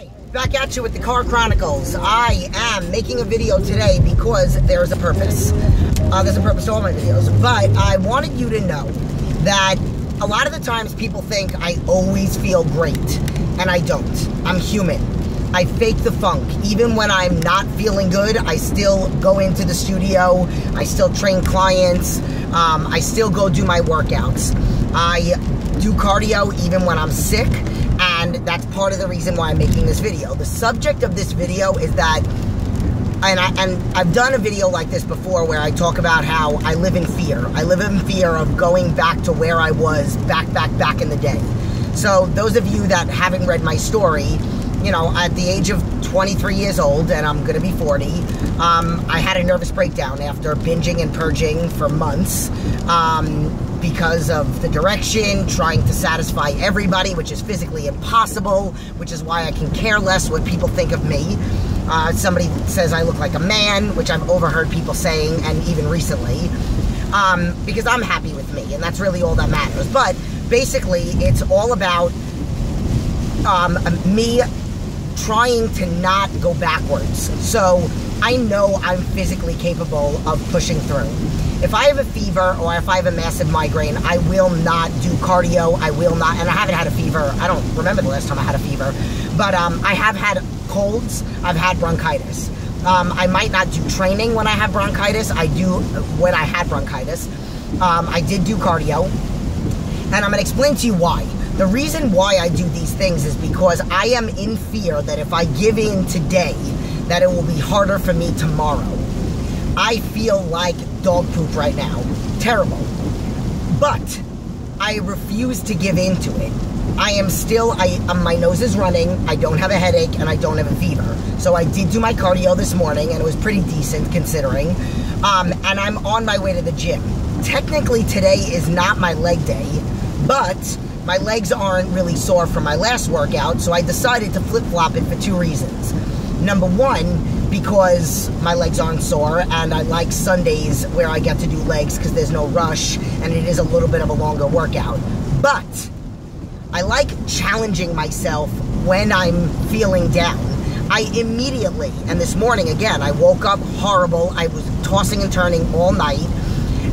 Hey, back at you with the Car Chronicles. I am making a video today because there's a purpose. There's a purpose to all my videos, but I wanted you to know that a lot of the times people think I always feel great, and I don't. I'm human. I fake the funk. Even when I'm not feeling good, I still go into the studio. I still train clients. I still go do my workouts. I do cardio even when I'm sick, and that's part of the reason why I'm making this video. The subject of this video is that, and I've done a video like this before where I talk about how I live in fear. I live in fear of going back to where I was back in the day. So those of you that haven't read my story, you know, at the age of 23 years old, and I'm gonna be 40, I had a nervous breakdown after binging and purging for months because of the direction, trying to satisfy everybody, which is physically impossible, which is why I can care less what people think of me. Somebody says I look like a man, which I've overheard people saying, and even recently, because I'm happy with me, and that's really all that matters. But basically, it's all about me trying to not go backwards. So I know I'm physically capable of pushing through. If I have a fever or if I have a massive migraine, I will not do cardio. I will not, and I haven't had a fever. I don't remember the last time I had a fever, but I have had colds. I've had bronchitis. I might not do training when I have bronchitis. I do when I had bronchitis. I did do cardio, and I'm going to explain to you why. The reason why I do these things is because I am in fear that if I give in today, that it will be harder for me tomorrow. I feel like dog poop right now. Terrible. But I refuse to give in to it. I am still, my nose is running, I don't have a headache, and I don't have a fever. So I did do my cardio this morning, and it was pretty decent considering. And I'm on my way to the gym. Technically, today is not my leg day, but my legs aren't really sore from my last workout, so I decided to flip-flop it for two reasons. Number one, because my legs aren't sore, and I like Sundays where I get to do legs because there's no rush, and it is a little bit of a longer workout. But I like challenging myself when I'm feeling down. I immediately, and this morning again, I woke up horrible. I was tossing and turning all night,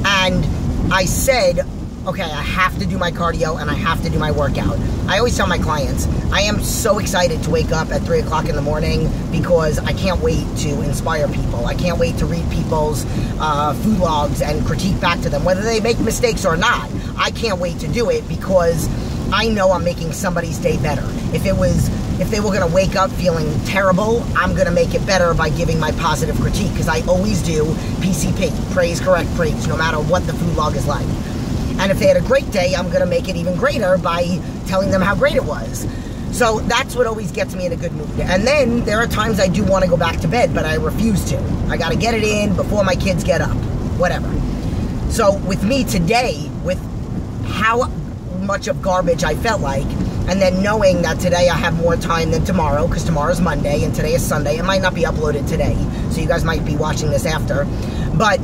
and I said, okay, I have to do my cardio and I have to do my workout. I always tell my clients, I am so excited to wake up at 3 o'clock in the morning because I can't wait to inspire people. I can't wait to read people's food logs and critique back to them, whether they make mistakes or not. I can't wait to do it because I know I'm making somebody's day better. If they were gonna wake up feeling terrible, I'm gonna make it better by giving my positive critique, because I always do PCP, praise, correct, praise, no matter what the food log is like. And if they had a great day, I'm going to make it even greater by telling them how great it was. So that's what always gets me in a good mood. And then there are times I do want to go back to bed, but I refuse to. I got to get it in before my kids get up, whatever. So with me today, with how much of garbage I felt like, and then knowing that today I have more time than tomorrow, because tomorrow's Monday and today is Sunday. It might not be uploaded today, so you guys might be watching this after. But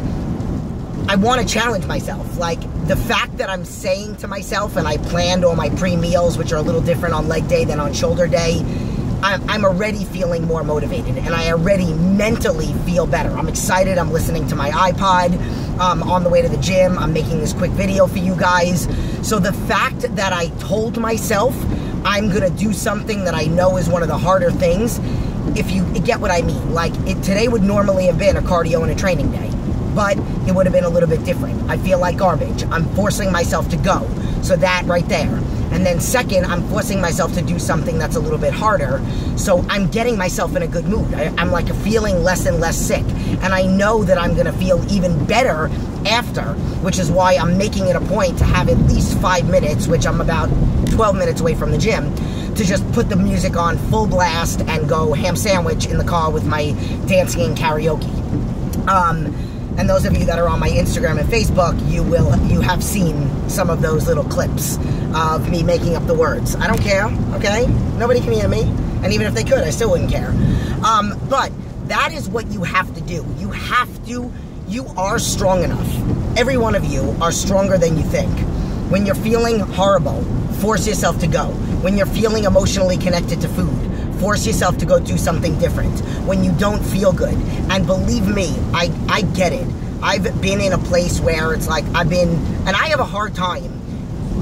I want to challenge myself. Like, the fact that I'm saying to myself, and I planned all my pre-meals, which are a little different on leg day than on shoulder day, I'm already feeling more motivated, and I already mentally feel better. I'm excited. I'm listening to my iPod on the way to the gym. I'm making this quick video for you guys. So the fact that I told myself I'm going to do something that I know is one of the harder things, if you get what I mean. Like, today would normally have been a cardio and a training day, but it would have been a little bit different. I feel like garbage. I'm forcing myself to go. So that right there. And then second, I'm forcing myself to do something that's a little bit harder. So I'm getting myself in a good mood. I'm like feeling less and less sick. And I know that I'm gonna feel even better after, which is why I'm making it a point to have at least 5 minutes, which I'm about 12 minutes away from the gym, to just put the music on full blast and go ham sandwich in the car with my dancing and karaoke. And those of you that are on my Instagram and Facebook, you have seen some of those little clips of me making up the words. I don't care, okay? Nobody can hear me. And even if they could, I still wouldn't care. But that is what you have to do. You are strong enough. Every one of you are stronger than you think. When you're feeling horrible, force yourself to go. When you're feeling emotionally connected to food, Force yourself to go do something different when you don't feel good. And believe me, I get it. I've been in a place where it's like and I have a hard time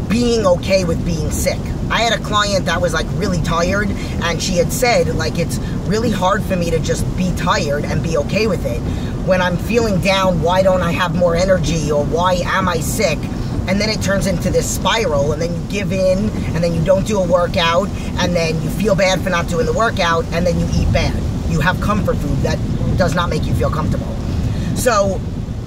being okay with being sick. I had a client that was like really tired, and she had said, like, it's really hard for me to just be tired and be okay with it. When I'm feeling down, why don't I have more energy, or why am I sick? And then it turns into this spiral, and then you give in, and then you don't do a workout, and then you feel bad for not doing the workout, and then you eat bad. You have comfort food that does not make you feel comfortable. So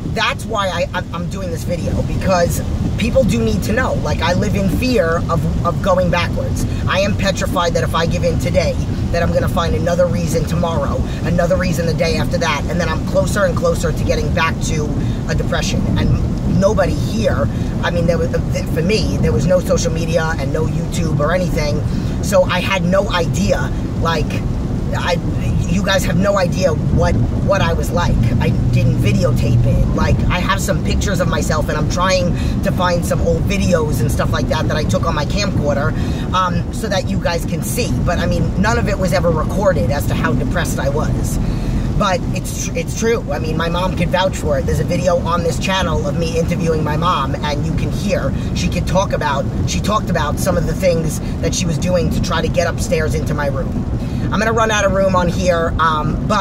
that's why I'm doing this video, because people do need to know. Like, I live in fear of going backwards. I am petrified that if I give in today, that I'm going to find another reason tomorrow, another reason the day after that, and then I'm closer and closer to getting back to a depression. And nobody here, I mean, for me, there was no social media and no YouTube or anything, so I had no idea, like, you guys have no idea what I was like. I didn't videotape it. Like, I have some pictures of myself, and I'm trying to find some old videos and stuff like that I took on my camcorder, so that you guys can see. But I mean, none of it was ever recorded as to how depressed I was. But it's true. I mean, my mom could vouch for it. There's a video on this channel of me interviewing my mom, and you can hear she talked about some of the things that she was doing to try to get upstairs into my room. I'm gonna run out of room on here, and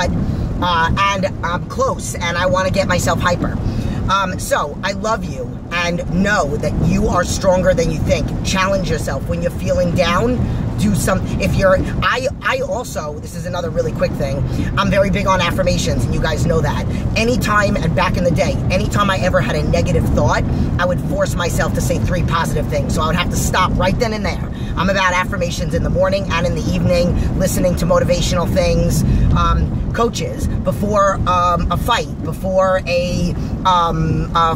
I'm close, and I want to get myself hyper. So I love you, and know that you are stronger than you think. Challenge yourself when you're feeling down. Do something. If you're, I also, this is another really quick thing, I'm very big on affirmations, and you guys know that. Anytime, and back in the day, anytime I ever had a negative thought, I would force myself to say 3 positive things. So I would have to stop right then and there. I'm about affirmations in the morning and in the evening, listening to motivational things, coaches, before a fight, before a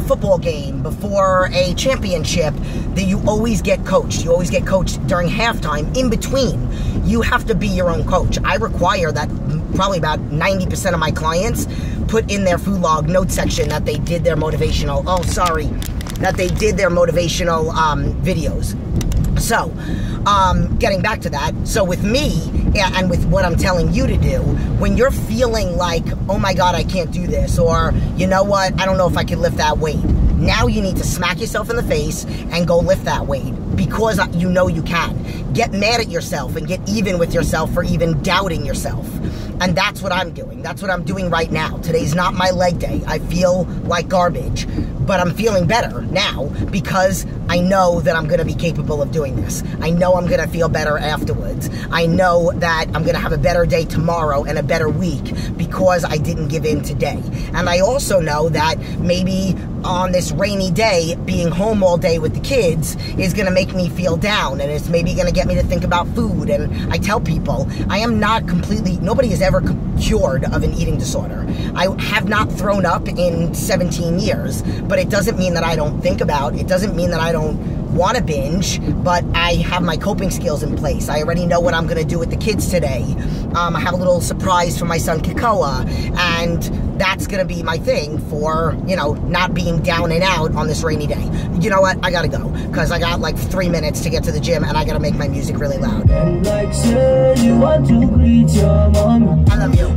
football game, before a championship, that you always get coached. You always get coached during halftime. In between, you have to be your own coach. I require that probably about 90% of my clients put in their food log note section that they did their motivational, that they did their motivational videos. So, getting back to that, so with me, and with what I'm telling you to do, when you're feeling like, oh my God, I can't do this, or, you know what, I don't know if I can lift that weight, now you need to smack yourself in the face and go lift that weight, because you know you can. Get mad at yourself and get even with yourself for even doubting yourself. And that's what I'm doing. That's what I'm doing right now. Today's not my leg day. I feel like garbage, but I'm feeling better now because I know that I'm going to be capable of doing this. I know I'm going to feel better afterwards. I know that I'm going to have a better day tomorrow and a better week because I didn't give in today. And I also know that maybe on this rainy day, being home all day with the kids is going to make me feel down, and it's maybe going to get me to think about food. And I tell people, I am not completely, nobody is ever cured of an eating disorder. I have not thrown up in 17 years, but it doesn't mean that I don't think about, it doesn't mean that I don't want to binge, but I have my coping skills in place. I already know what I'm going to do with the kids today. I have a little surprise for my son Kikoa, and that's going to be my thing for, you know, not being down and out on this rainy day. You know what? I got to go, because I got like 3 minutes to get to the gym, and I got to make my music really loud. I love you.